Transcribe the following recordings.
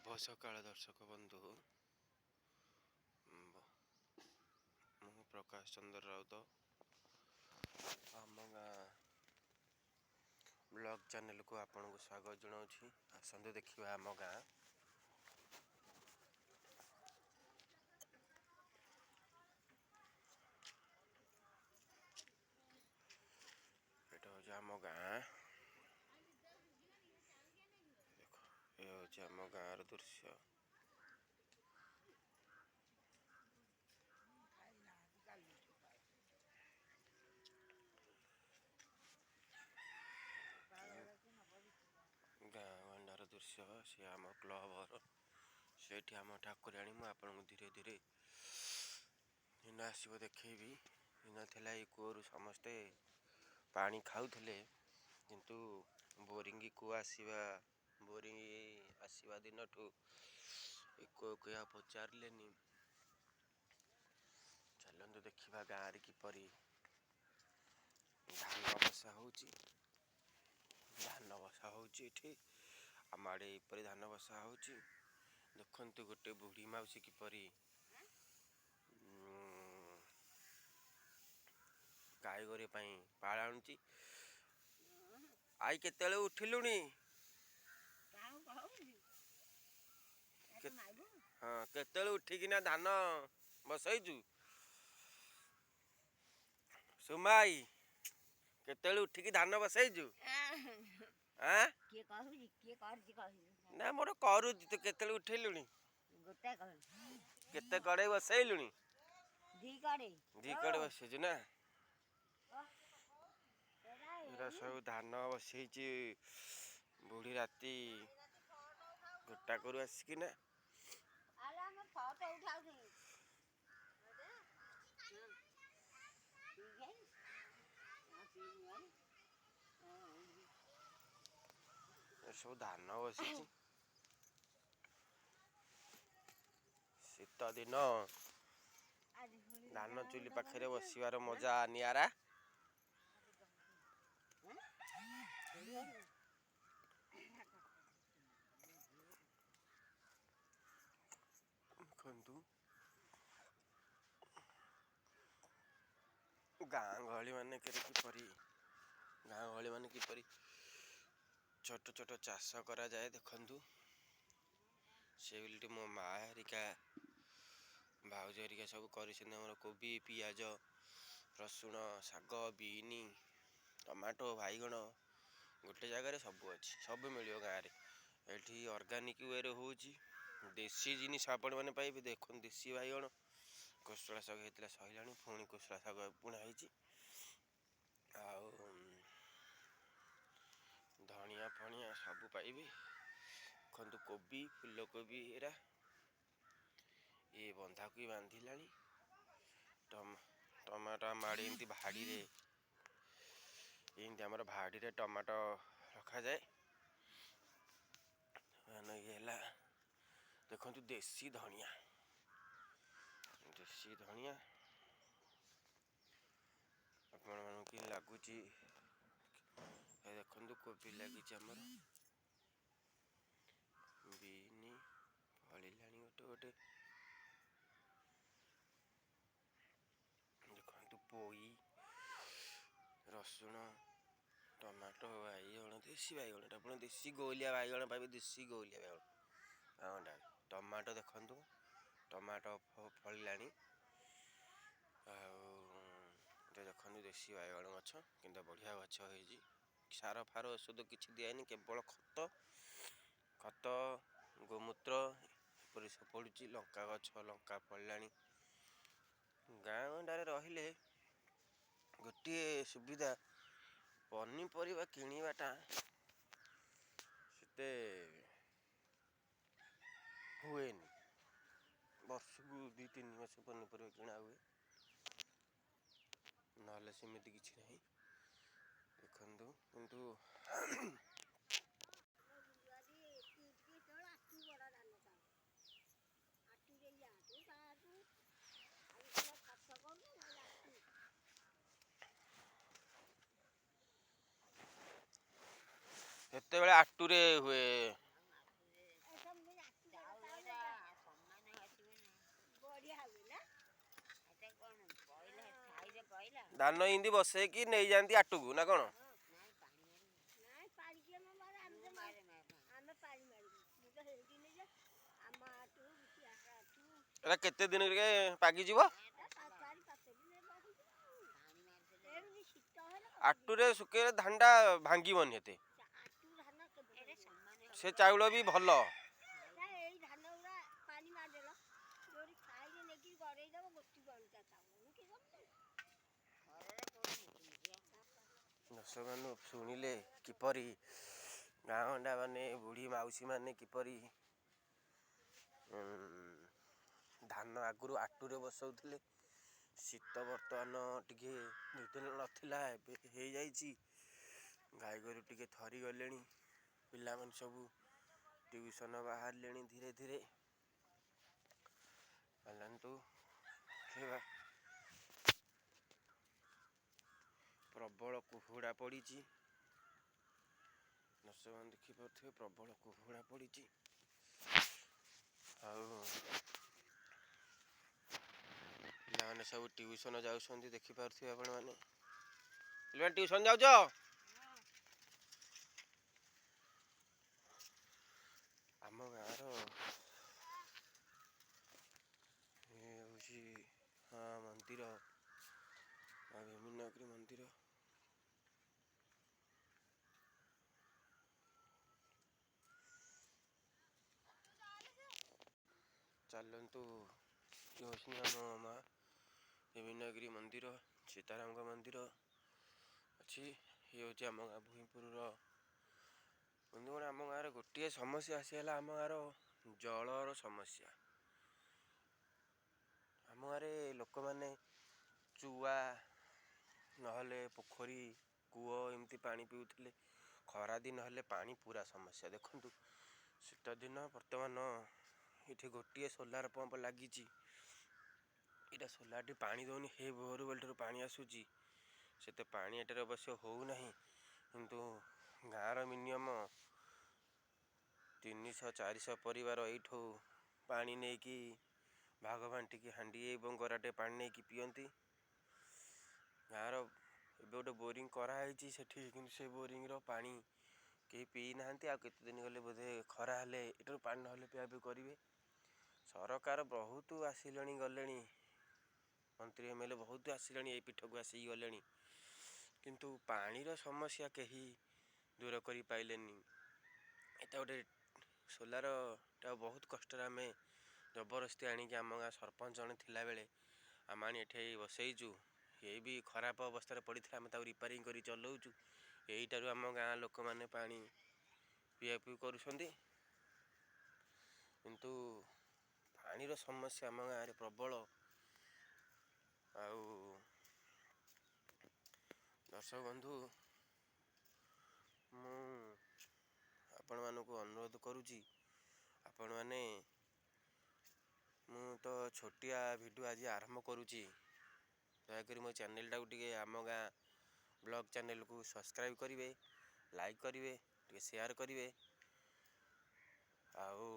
शुभ सकाळ दर्शक बंधु ମୁଁ ପ୍ରକାଶ ଚନ୍ଦ୍ର ରାଉତ ଆମ ଗାଁ ବ୍ଲଗ ଚ୍ୟାନେଲକୁ ଆପଣଙ୍କୁ ସ୍ୱାଗତ ଜଣାଉଛି। ଆସନ୍ତୁ ଦେଖିବା ଆମ ଗାଁ। ଏଇଟା ହେଉଛି ଆମ ଗାଁ। ଦେଖ, ଏ ହେଉଛି ଆମ ଗାଁର ଦୃଶ୍ୟ। ଗାଁ ଗଣ୍ଡାର ଦୃଶ୍ୟ ସେ ଆମ କ୍ଲବର, ସେଇଠି ଆମ ଠାକୁରାଣୀ। ମୁଁ ଆପଣଙ୍କୁ ଧୀରେ ଧୀରେ ଦିନ ଆସିବ ଦେଖେଇବି। ଦିନ ଥିଲା ଏଇ କୂଅରୁ ସମସ୍ତେ ପାଣି ଖାଉଥିଲେ, କିନ୍ତୁ ବୋରିଂ ଆସିବା ଦିନଠୁ ଏ କୂଅକୁ ଆଉ ପଚାରିଲେନି। ଚାଲନ୍ତୁ ଦେଖିବା ଗାଁରେ କିପରି ଧାନ ବସା ହେଉଛି। ଧାନ ବସା ହେଉଛି ଏଠି ଆମ ଆଡ଼େ ଏପରି ଧାନ ବସା ହେଉଛି। ଦେଖନ୍ତୁ ଗୋଟେ ବୁଢ଼ୀ ମାଉସୀ କିପରି ଗାଈ ଗୋରୁ ପାଇଁ ପାଳ ଆଣୁଛି। ଆଇ କେତେବେଳେ ଉଠିଲୁଣି? ହଁ, କେତେବେଳେ ଉଠିକିନା ଧାନ ବସେଇଛୁ? ସୁମାଇ, କେତେବେଳେ ଉଠିକି ଧାନ ବସେଇଛୁ? ନା, ମୋର କରୁଛି। ତୁ କେତେବେଳେ ଉଠେଇଲୁଣି? କେତେ କଡ଼େଇ ବସେଇଲୁଣି? ଦି କଡ଼େଇ ବସେଇଛୁ ନା? ଏରା ସବୁ ଧାନ ବସେଇଛି ବୁଢ଼ୀ ରାତି ଗୋଟା କରୁ ଆସିକିନା। ଏସବୁ ଧାନ ବସିଛି। ଶୀତ ଦିନ ଧାନ ଚୁଲି ପାଖରେ ବସିବାର ମଜା ନିଆରା। ଦେଖନ୍ତୁ ଗାଁ ଗହଳି ମାନେ କିପରି ଛୋଟ ଛୋଟ ଚାଷ କରାଯାଏ ଦେଖନ୍ତୁ। ସେଇଠି ମୋ ମା ହେରିକା, ଭାଉଜ ହେରିକା ସବୁ କରିଛନ୍ତି। ଆମର କୋବି, ପିଆଜ, ରସୁଣ, ଶାଗ, ବିନ୍, ଟମାଟୋ, ବାଇଗଣ ଗୋଟେ ଜାଗାରେ ସବୁ ଅଛି। ସବୁ ମିଳିବ ଗାଁରେ। ଏଠି ଅର୍ଗାନିକ୍ ୱେରେ ହେଉଛି। ଦେଶୀ ଜିନିଷ ଆପଣମାନେ ପାଇବେ। ଦେଖନ୍ତୁ, ଦେଶୀ ବାଇଗଣ, କୋଶଳା ଶାଗ ହେଇଥିଲା ସରିଲାଣି, ପୁଣି କୋଶଳା ଶାଗ ବୁଣା ହେଇଛି। ଆଉ ଧଣିଆ ଫଣିଆ ସବୁ ପାଇବେ। ଦେଖନ୍ତୁ କୋବି, ଫୁଲକୋବି, ଏରା ଏ ବନ୍ଧାକୁ ବାନ୍ଧିଲାଣି। ଟମାଟୋ ଆମ ଆଡ଼େ ଏମିତି ଆମର ଭାଡ଼ିରେ ଟମାଟୋ ରଖାଯାଏ। ଇଏ ହେଲା, ଦେଖନ୍ତୁ ଦେଶୀ ଧଣିଆ ଆପଣମାନଙ୍କୁ କେମିତି ଲାଗୁଛି? ଦେଖନ୍ତୁ କୋବି ଲାଗିଛି, ଆମର ବିନ୍ ଫଳିଲାଣି ଗୋଟେ ଗୋଟେ। ଦେଖନ୍ତୁ ପୋଇ, ରସୁଣ, ଟମାଟୋ, ବାଇଗଣ, ଦେଶୀ ବାଇଗଣ। ଆପଣ ଦେଶୀ ଗୋଲିଆ ବାଇଗଣ ପାଇବେ। ଦେଶୀ ଗୋଲିଆ ବାଇଗଣ। ଟମାଟୋ ଦେଖନ୍ତୁ, ଟମାଟୋ ଫଳିଲାଣି। ଆଉ ଦେଖନ୍ତୁ ଦେଶୀ ବାଇଗଣ ଗଛ କିନ୍ତୁ ବଢ଼ିଆ ଗଛ ହେଇଛି। ସାର ଫାର ଔଷଧ କିଛି ଦିଆହେଇନି, କେବଳ ଖତ, ଗୋମୂତ୍ର ଏପରି ସବୁ ପଡ଼ୁଛି। ଲଙ୍କା ଗଛ, ଲଙ୍କା ଫଳିଲାଣି। ଗାଁ ଗଣ୍ଡାରେ ରହିଲେ ଗୋଟିଏ ସୁବିଧା, ପନିପରିବା କିଣିବାଟା ସେତେ ହୁଏନି। ବର୍ଷକୁ 2-3 ମାସ ପନିପରିବା କିଣା ହୁଏ, ନହେଲେ ସେମିତି କିଛି ନାହିଁ। ଦେଖନ୍ତୁ କିନ୍ତୁ ସେତେବେଳେ ଆଟୁରେ ହୁଏ। ଧାନ ଇନ୍ତି ବସେଇକି ନେଇଯାଆନ୍ତି ଆଟକୁ ନା କ'ଣ? ଏଟା କେତେ ଦିନରେ ପାଗିଯିବ? ଆଟୁରେ ଶୁଖେଇଲେ ଧାନଟା ଭାଙ୍ଗିବନି ଏତେ। ସେ ଚାଉଳ ବି ଭଲ। ଦର୍ଶକମାନେ ଶୁଣିଲେ କିପରି ଗାଁ ଗଣ୍ଡା ମାନେ ବୁଢ଼ୀ ମାଉସୀ ମାନେ କିପରି ଧାନ ଆଗରୁ ଆଟୁରେ ବସଉଥିଲେ। ଶୀତ ବର୍ତ୍ତମାନ ଟିକେ ନିଦ ନଥିଲା, ଏବେ ହେଇଯାଇଛି। ଗାଈ ଗୋରୁ ଟିକେ ଥରିଗଲେଣି। ପିଲାମାନେ ସବୁ ଟିଉସନ୍ ବାହାରିଲେଣି ଧୀରେ ଧୀରେ। ଚାଲନ୍ତୁ ଦେଖିବା। ପ୍ରବଳ କୁହୁଡ଼ା ପଡ଼ିଛି। ଦର୍ଶକମାନେ ଦେଖିପାରୁଥିବେ ପ୍ରବଳ କୁହୁଡ଼ା ପଡ଼ିଛି। ଆଉ ପିଲାମାନେ ସବୁ ଟିଉସନ୍ ଯାଉଛନ୍ତି, ଦେଖିପାରୁଥିବେ ଆପଣମାନେ। ପିଲାମାନେ ଟିଉସନ୍ ଯାଉଛ? ଆମ ଗାଁର ଏ ହେଉଛି ମନ୍ଦିର, ଭୀମନାଗିରି ମନ୍ଦିର। ଚାଲନ୍ତୁ ହେଉଛି ଆମ ମା ଭୀମନାଗିରି ମନ୍ଦିର, ସୀତାରାମଙ୍କ ମନ୍ଦିର ଅଛି। ଇଏ ହେଉଛି ଆମ ଗାଁ ଭୂଇଁପୁରର। ବନ୍ଧୁଗଣ, ଆମ ଗାଁରେ ଗୋଟିଏ ସମସ୍ୟା ଆସିଗଲା, ଆମ ଗାଁର ଜଳର ସମସ୍ୟା। ଆମ ଗାଁରେ ଲୋକମାନେ ଚୁଆ ନହେଲେ ପୋଖରୀ କୂଅ ଏମିତି ପାଣି ପିଉଥିଲେ। ଖରାଦିନ ହେଲେ ପାଣି ପୁରା ସମସ୍ୟା। ଦେଖନ୍ତୁ ଶୀତଦିନ ବର୍ତ୍ତମାନ ଏଠି ଗୋଟିଏ ସୋଲାର ପମ୍ପ ଲାଗିଛି। ଏଇଟା ସୋଲାରଟି ପାଣି ଦେଉନି, ହେ ବୋରୱେଲଠାରୁ ପାଣି ଆସୁଛି। ସେତେ ପାଣି ଏଠାରେ ଅବଶ୍ୟ ହେଉନାହିଁ, କିନ୍ତୁ ଗାଁର ମିନିମମ୍ 300-400 ପରିବାର ଏଇଠୁ ପାଣି ନେଇକି ଭାଗ ବାଣ୍ଟିକି ହାଣ୍ଡିଏ ଏବଂ ଗରାଟେ ପାଣି ନେଇକି ପିଅନ୍ତି। ଗାଁର ଏବେ ଗୋଟେ ବୋରିଂ କରାହେଇଛି ସେଠି, କିନ୍ତୁ ସେ ବୋରିଂର ପାଣି କେହି ପିଇ ନାହାନ୍ତି। ଆଉ କେତେ ଦିନ ଗଲେ ବୋଧେ ଖରା ହେଲେ ଏଠାରୁ ପାଣି ନହେଲେ ପିଆ ପିଇ କରିବେ। ସରକାର ବହୁତ ଆସିଲେଣି ଗଲେଣି, ମନ୍ତ୍ରୀ MLA ବହୁତ ଆସିଲେଣି, ଏଇ ପୀଠକୁ ଆସିକି ଗଲେଣି, କିନ୍ତୁ ପାଣିର ସମସ୍ୟା କେହି ଦୂର କରିପାରିଲେନି। ଏଟା ଗୋଟେ ସୋଲାରଟା ବହୁତ କଷ୍ଟରେ ଆମେ ଜବରଦସ୍ତି ଆଣିକି ଆମ ଗାଁ ସରପଞ୍ଚ ଜଣେ ଥିଲାବେଳେ ଆମେ ଆଣି ଏଠି ବସେଇଛୁ। ଏଇ ବି ଖରାପ ଅବସ୍ଥାରେ ପଡ଼ିଥିଲା, ଆମେ ତାକୁ ରିପାରିଂ କରି ଚଲାଉଛୁ। ଏଇଟାରୁ ଆମ ଗାଁ ଲୋକମାନେ ପାଣି ପିଆ ପିଇ କରୁଛନ୍ତି। କିନ୍ତୁ ପାଣିର ସମସ୍ୟା ଆମ ଗାଁରେ ପ୍ରବଳ। ଆଉ ଦର୍ଶକ ବନ୍ଧୁ, ମୁଁ ଆପଣମାନଙ୍କୁ ଅନୁରୋଧ କରୁଛି, ଆପଣମାନେ ମୁଁ ତ ଛୋଟିଆ ଭିଡ଼ିଓ ଆଜି ଆରମ୍ଭ କରୁଛି, ଦୟାକରି ମୋ ଚ୍ୟାନେଲଟାକୁ ଟିକେ ଆମ ଗାଁ ବ୍ଲଗ୍ ଚ୍ୟାନେଲକୁ ସବସ୍କ୍ରାଇବ୍ କରିବେ, ଲାଇକ୍ କରିବେ, ଟିକେ ସେୟାର କରିବେ। ଆଉ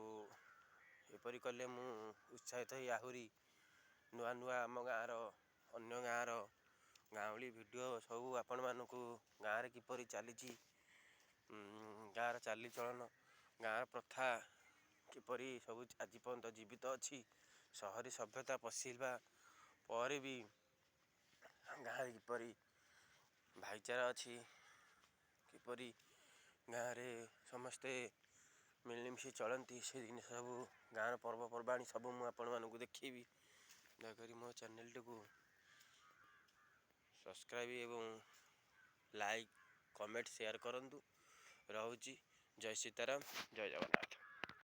ଏପରି କଲେ ମୁଁ ଉତ୍ସାହିତ ହେଇ ଆହୁରି ନୂଆ ନୂଆ ଆମ ଗାଁର ଅନ୍ୟ ଗାଁର ଗାଉଁଳି ଭିଡ଼ିଓ ସବୁ ଆପଣମାନଙ୍କୁ ଗାଁରେ କିପରି ଚାଲିଛି, ଗାଁର ଚାଲିଚଳନ, ଗାଁର ପ୍ରଥା କିପରି ସବୁ ଆଜି ପର୍ଯ୍ୟନ୍ତ ଜୀବିତ ଅଛି। ସହରୀ ସଭ୍ୟତା ପଶିବା ପରେ ବି ଗାଁରେ କିପରି ଭାଇଚାରା ଅଛି, କିପରି ଗାଁରେ ସମସ୍ତେ ମିଳିମିଶି ଚଳନ୍ତି, ସେ ଜିନିଷ ସବୁ ଗାଁର ପର୍ବପର୍ବାଣି ସବୁ ମୁଁ ଆପଣମାନଙ୍କୁ ଦେଖେଇବି। ଦୟାକରି ମୋ ଚ୍ୟାନେଲଟିକୁ ସବସ୍କ୍ରାଇବ୍ ଏବଂ ଲାଇକ୍, କମେଣ୍ଟ, ସେୟାର କରନ୍ତୁ। ରହୁଛି। ଜୟ ସୀତାରାମ, ଜୟ ଜଗନ୍ନାଥ।